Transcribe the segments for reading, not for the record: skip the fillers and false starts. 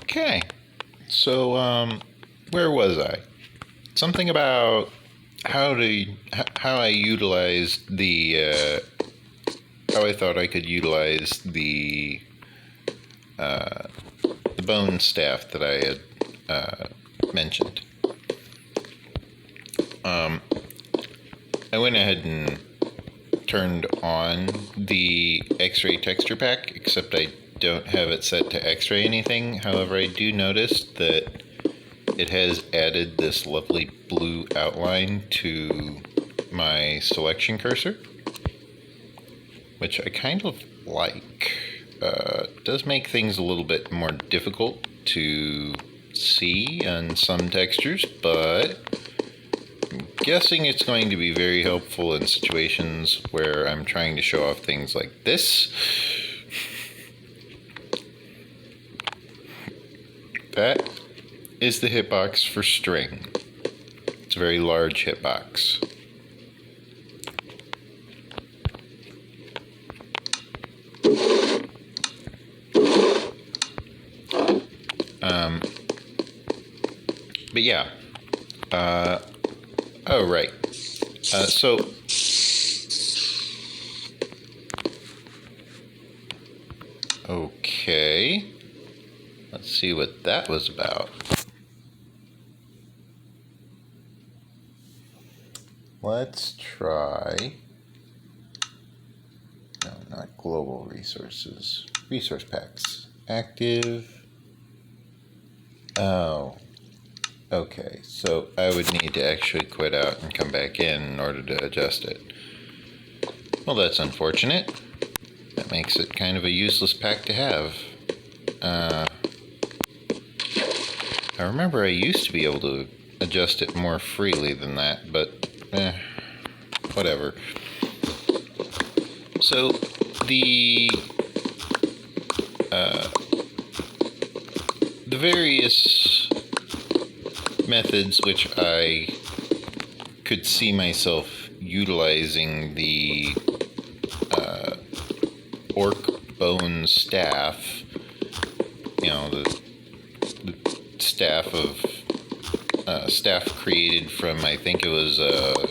Okay. So, where was I? Something about how I utilized how I thought I could utilize the bone staff that I had mentioned. I went ahead and turned on the X-ray texture pack, except I don't have it set to X-ray anything. However, I do notice that it has added this lovely blue outline to my selection cursor, which I kind of like. It does make things a little bit more difficult to see on some textures, but I'm guessing it's going to be very helpful in situations where I'm trying to show off things like this. That is the hitbox for string. It's a very large hitbox. But yeah. Oh, right. Okay. Let's see what that was about. Let's try. No, not global resources. Resource packs. Active. Oh. Okay, so I would need to actually quit out and come back in order to adjust it. Well, that's unfortunate. That makes it kind of a useless pack to have. I remember I used to be able to adjust it more freely than that, but whatever. So the various methods which I could see myself utilizing the orc bone staff, you know, the staff of staff created from, I think it was a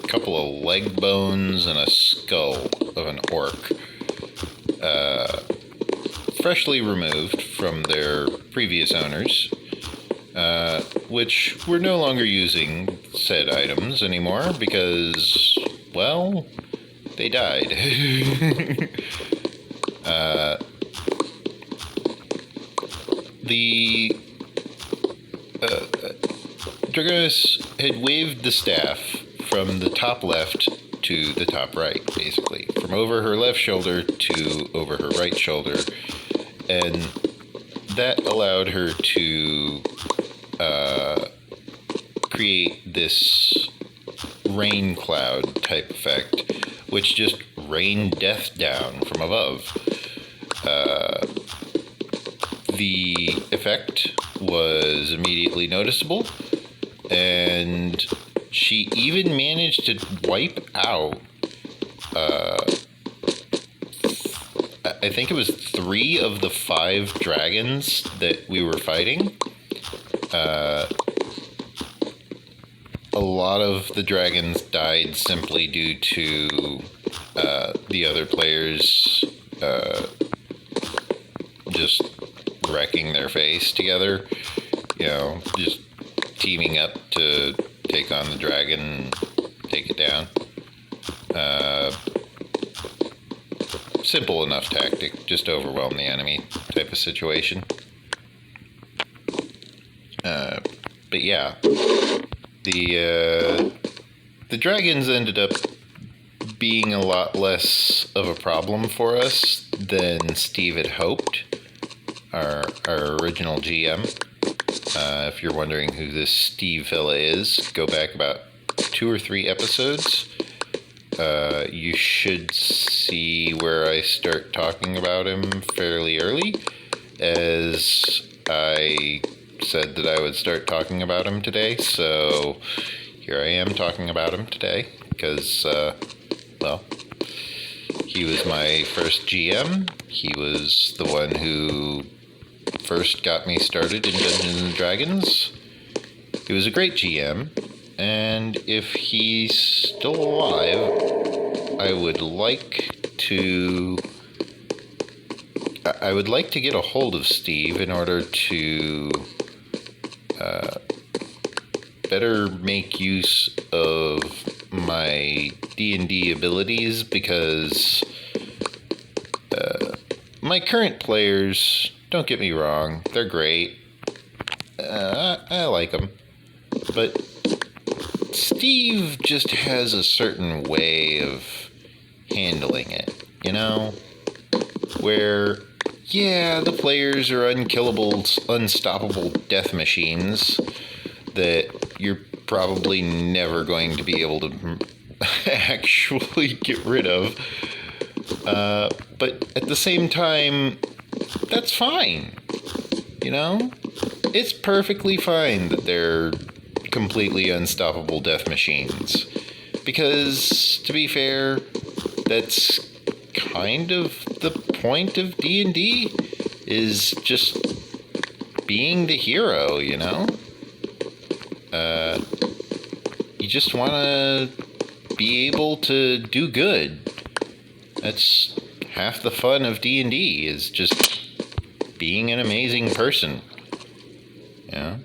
couple of leg bones and a skull of an orc, freshly removed from their previous owners, which we're no longer using said items anymore because, well, they died. The Dragonis had waved the staff from the top left to the top right, basically. From over her left shoulder to over her right shoulder. And that allowed her to create this rain cloud type effect, which just rained death down from above. The effect was immediately noticeable, and she even managed to wipe out I think it was 3 of the 5 dragons that we were fighting. A lot of the dragons died simply due to the other players just wrecking their face together. You know, just teaming up to take on the dragon and take it down. Simple enough tactic, just overwhelm the enemy type of situation. But yeah, the dragons ended up being a lot less of a problem for us than Steve had hoped, our original GM. If you're wondering who this Steve fella is, go back about 2 or 3 episodes. You should see where I start talking about him fairly early, as I said that I would start talking about him today, so here I am talking about him today, because, well, he was my first GM. He was the one who first got me started in Dungeons and Dragons. He was a great GM, and if he's still alive, I would like to get a hold of Steve in order to better make use of my D&D abilities, because my current players, don't get me wrong, they're great. I like them. But Steve just has a certain way of handling it, you know? Where, yeah, the players are unkillable, unstoppable death machines that you're probably never going to be able to actually get rid of. But at the same time, that's fine. You know? It's perfectly fine that they're completely unstoppable death machines. Because, to be fair, that's kind of the point of D&D, is just being the hero, you know? You just want to be able to do good. That's half the fun of D&D, is just being an amazing person. Yeah.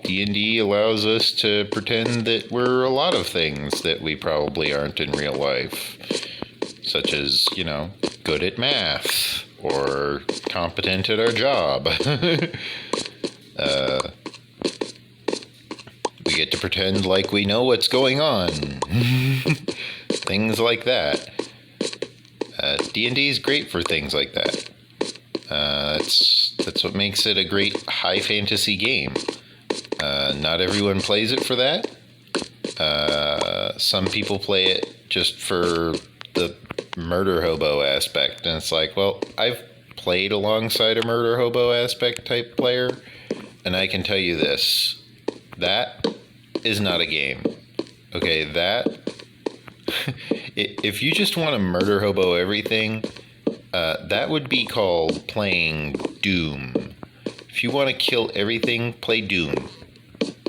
D&D allows us to pretend that we're a lot of things that we probably aren't in real life, such as, you know, good at math or competent at our job. We get to pretend like we know what's going on. Things like that. D&D is great for things like that. That's what makes it a great high fantasy game. Not everyone plays it for that. Some people play it just for the murder hobo aspect, and it's like, well, I've played alongside a murder hobo aspect type player, and I can tell you this: that is not a game. Okay, that if you just want to murder hobo everything, that would be called playing Doom. If you want to kill everything, play Doom.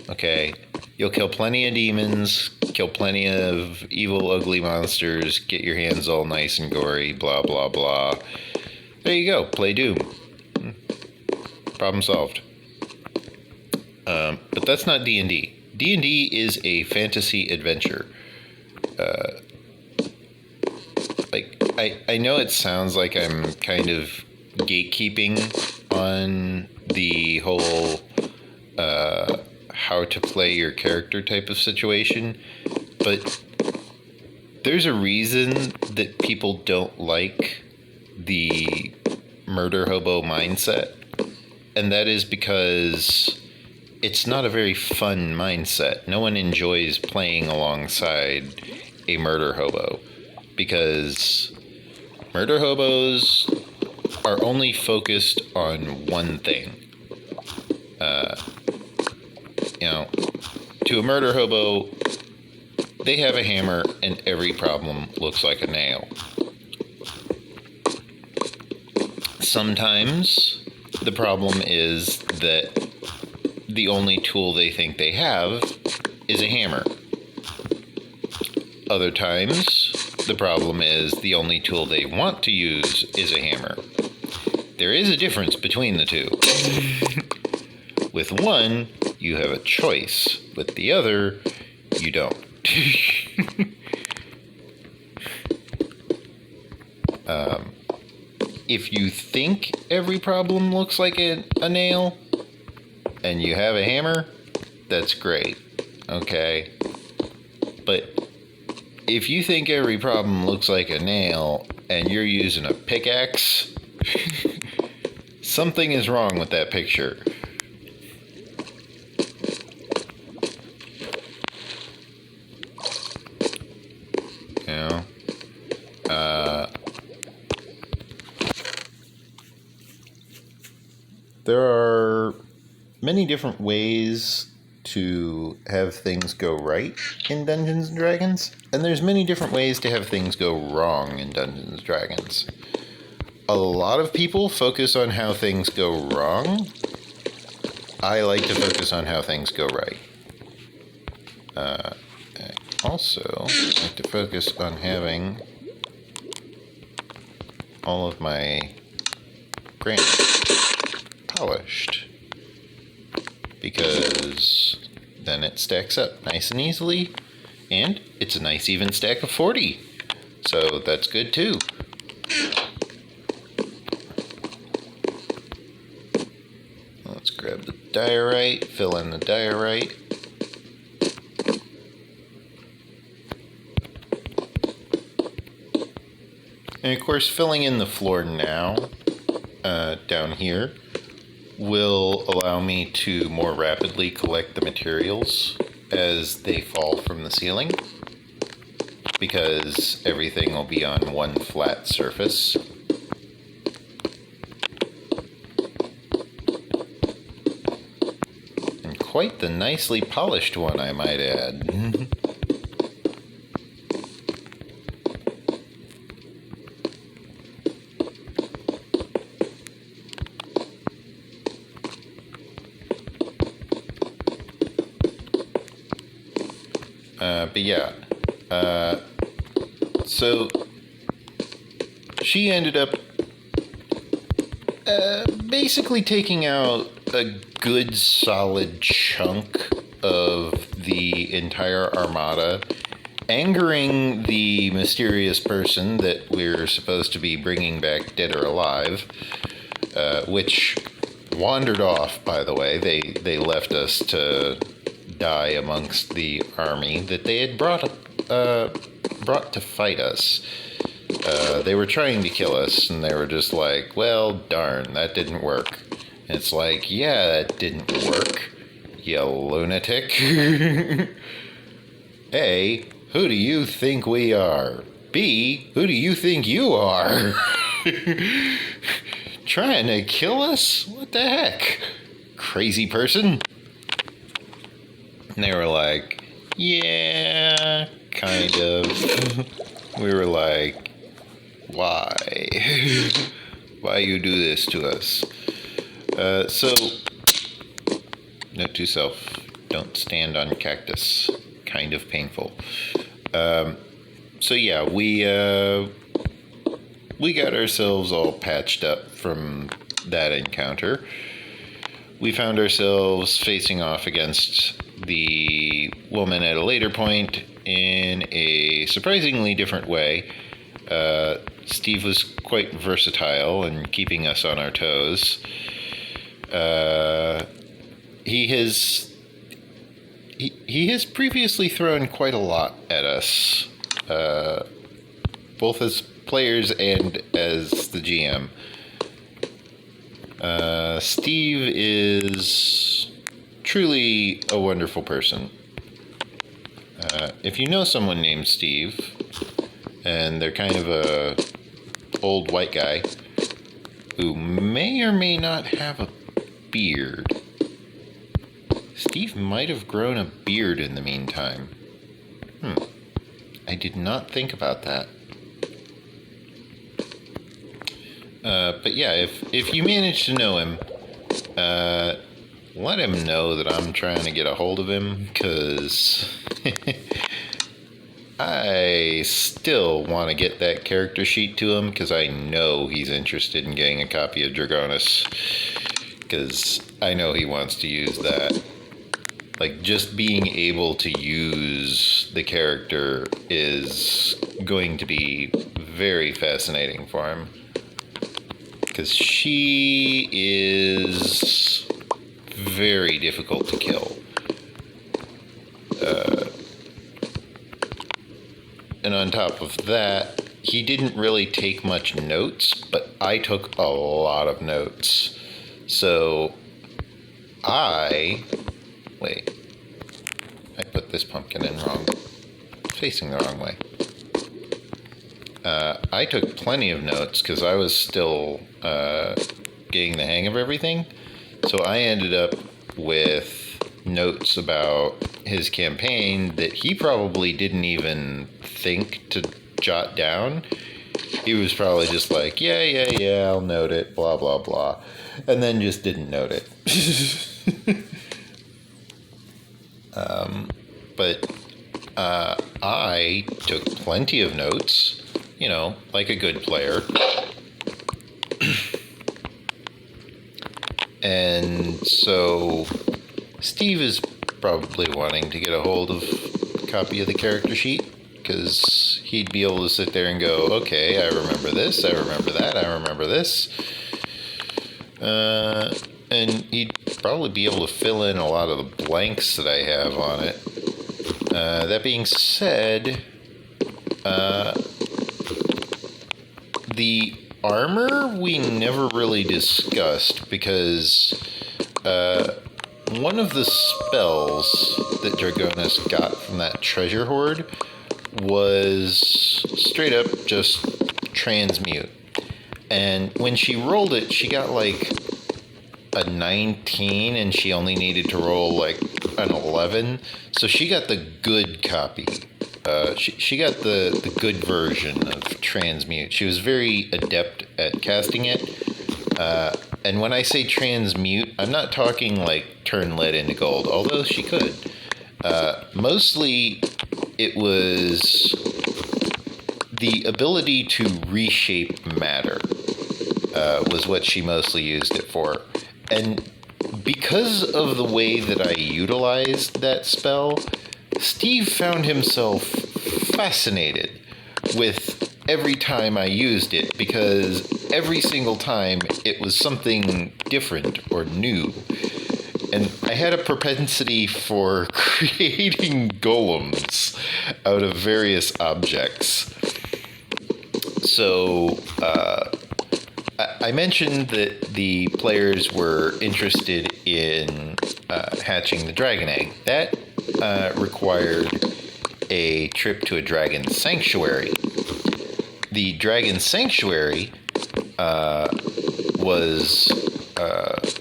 Okay, you'll kill plenty of demons, kill plenty of evil, ugly monsters, get your hands all nice and gory, blah, blah, blah. There you go, play Doom. Problem solved. But that's not D&D. D&D is a fantasy adventure. I know it sounds like I'm kind of gatekeeping on the whole how to play your character type of situation, but there's a reason that people don't like the murder hobo mindset, and that is because it's not a very fun mindset. No one enjoys playing alongside a murder hobo, because murder hobos are only focused on one thing. You know, to a murder hobo, they have a hammer and every problem looks like a nail. Sometimes the problem is that the only tool they think they have is a hammer. Other times, the problem is the only tool they want to use is a hammer. There is a difference between the two. With one, you have a choice. With the other, you don't. If you think every problem looks like a nail, and you have a hammer, that's great. Okay? But if you think every problem looks like a nail, and you're using a pickaxe, something is wrong with that picture. You know? many different ways to have things go right in Dungeons and Dragons, and there's many different ways to have things go wrong in Dungeons and Dragons. A lot of people focus on how things go wrong. I like to focus on how things go right. I also like to focus on having all of my granite polished, because then it stacks up nice and easily, and it's a nice even stack of 40, so that's good too. Let's grab the diorite, fill in the diorite. And of course, filling in the floor now, down here, will allow me to more rapidly collect the materials as they fall from the ceiling, because everything will be on one flat surface. And quite the nicely polished one, I might add. But yeah, so she ended up basically taking out a good solid chunk of the entire armada, angering the mysterious person that we're supposed to be bringing back dead or alive, which wandered off, by the way. They left us to die amongst the army that they had brought to fight us. They were trying to kill us, and they were just like, well, darn, that didn't work. And it's like, yeah, that didn't work, you lunatic. A, who do you think we are? B, who do you think you are? Trying to kill us? What the heck? Crazy person. And they were like, yeah, kind of. We were like, why? Why you do this to us? So, note to self, don't stand on cactus. Kind of painful. So yeah, we got ourselves all patched up from that encounter. We found ourselves facing off against the woman at a later point in a surprisingly different way. Steve was quite versatile in keeping us on our toes. He has previously thrown quite a lot at us, both as players and as the GM. Steve is truly a wonderful person. If you know someone named Steve, and they're kind of a old white guy who may or may not have a beard. Steve might have grown a beard in the meantime. I did not think about that. But yeah, if you manage to know him, let him know that I'm trying to get a hold of him, because I still want to get that character sheet to him, because I know he's interested in getting a copy of Dragonus, because I know he wants to use that. Like, just being able to use the character is going to be very fascinating for him, because she is very difficult to kill. And on top of that, he didn't really take much notes, but I took a lot of notes. So I put this pumpkin in wrong. It's facing the wrong way. I took plenty of notes because I was still getting the hang of everything. So I ended up with notes about his campaign that he probably didn't even think to jot down. He was probably just like, yeah, I'll note it, blah, blah, blah. And then just didn't note it. But I took plenty of notes, like a good player. And so Steve is probably wanting to get a hold of a copy of the character sheet, because he'd be able to sit there and go, okay, I remember this, I remember that, I remember this. And he'd probably be able to fill in a lot of the blanks that I have on it. That being said, the armor we never really discussed, because one of the spells that Dragonis got from that treasure hoard was straight up just transmute. And when she rolled it, she got like a 19, and she only needed to roll like an 11. So she got the good copy. She got the good version of transmute. She was very adept at casting it. And when I say transmute, I'm not talking like turn lead into gold, although she could. Mostly it was the ability to reshape matter was what she mostly used it for. And because of the way that I utilized that spell, Steve found himself fascinated with every time I used it, because every single time it was something different or new. And I had a propensity for creating golems out of various objects. So, I mentioned that the players were interested in hatching the dragon egg. That required a trip to a dragon sanctuary. The dragon sanctuary was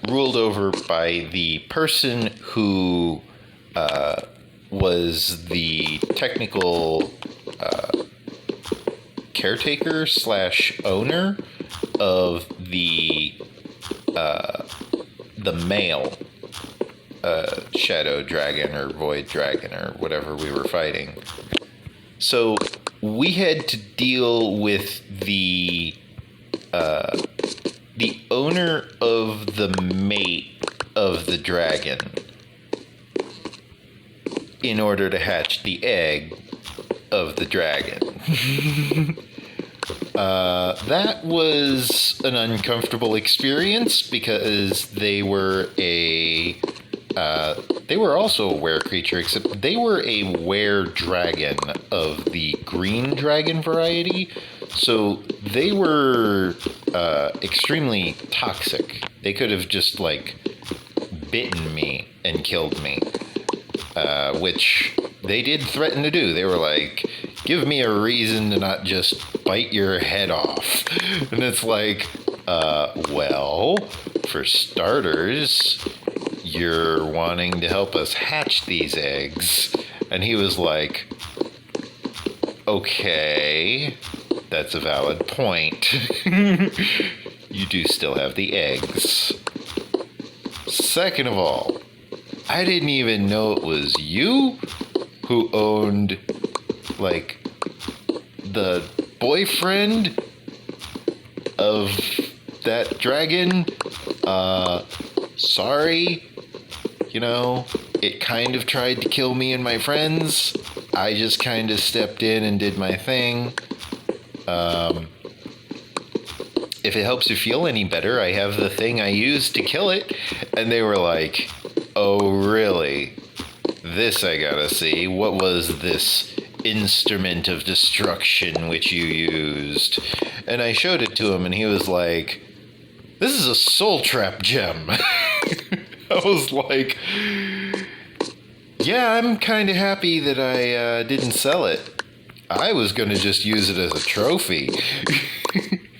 ruled over by the person who was the technical caretaker / owner of the male shadow dragon or void dragon or whatever we were fighting. So we had to deal with the owner of the mate of the dragon in order to hatch the egg of the dragon. That was an uncomfortable experience, because they were also a were creature, except they were a were dragon of the green dragon variety. So they were extremely toxic. They could have just like bitten me and killed me, which they did threaten to do. They were like, give me a reason to not just bite your head off. And it's like, well, for starters, you're wanting to help us hatch these eggs. And he was like, okay, that's a valid point. You do still have the eggs. Second of all, I didn't even know it was you who owned, like, the boyfriend of that dragon. Sorry. It kind of tried to kill me and my friends. I just kind of stepped in and did my thing. If it helps you feel any better, I have the thing I used to kill it. And they were like, oh, really? This I gotta see. What was this instrument of destruction which you used? And I showed it to him, and he was like, this is a soul trap gem. I was like, yeah, I'm kind of happy that I didn't sell it. I was going to just use it as a trophy.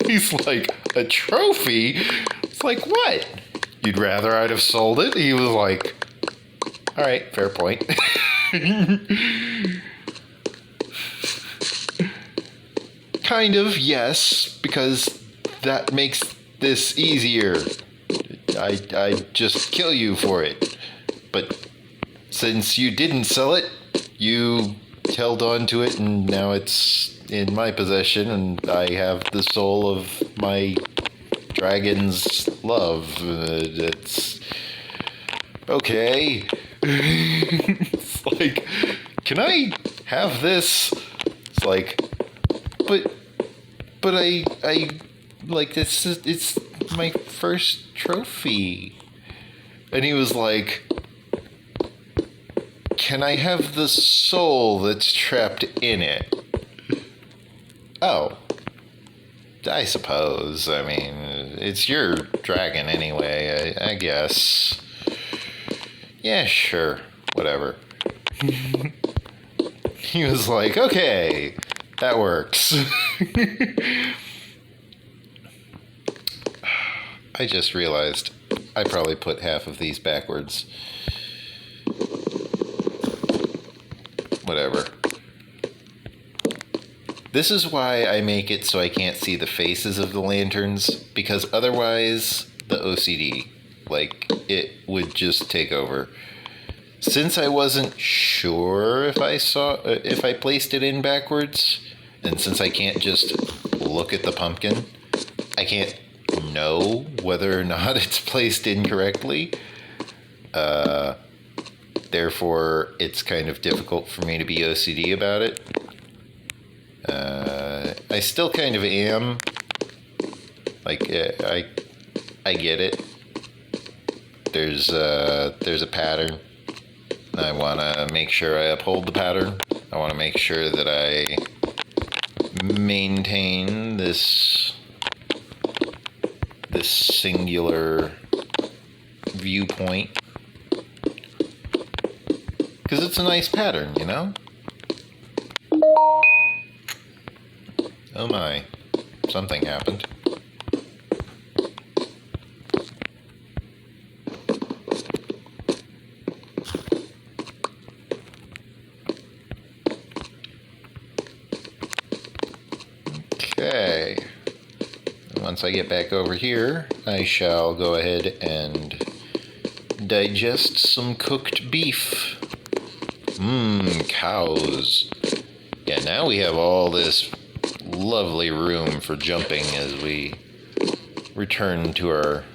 He's like, a trophy? It's like, what? You'd rather I'd have sold it? He was like, all right, fair point. Kind of, yes, because that makes this easier. I'd just kill you for it. But since you didn't sell it, you held on to it, and now it's in my possession, and I have the soul of my dragon's love. It's okay. It's like, can I have this? It's like, but I like, it's my first trophy. And he was like, can I have the soul that's trapped in it? Oh, I suppose. I mean, it's your dragon anyway, I guess. Yeah, sure. Whatever. He was like, okay, that works. I just realized I probably put half of these backwards. Whatever. This is why I make it so I can't see the faces of the lanterns, because otherwise the OCD, like, it would just take over. Since I wasn't sure if I placed it in backwards, and since I can't just look at the pumpkin, I can't know whether or not it's placed incorrectly. Therefore, it's kind of difficult for me to be OCD about it. I still kind of am. Like, I get it. There's a pattern. I want to make sure I uphold the pattern. I want to make sure that I maintain this singular viewpoint. Because it's a nice pattern, you know? Oh my, something happened. Okay. Once I get back over here, I shall go ahead and digest some cooked beef. Cows. Yeah, now we have all this lovely room for jumping as we return to our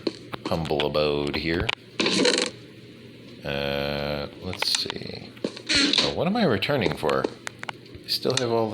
humble abode here. Let's see. Oh, what am I returning for? I still have all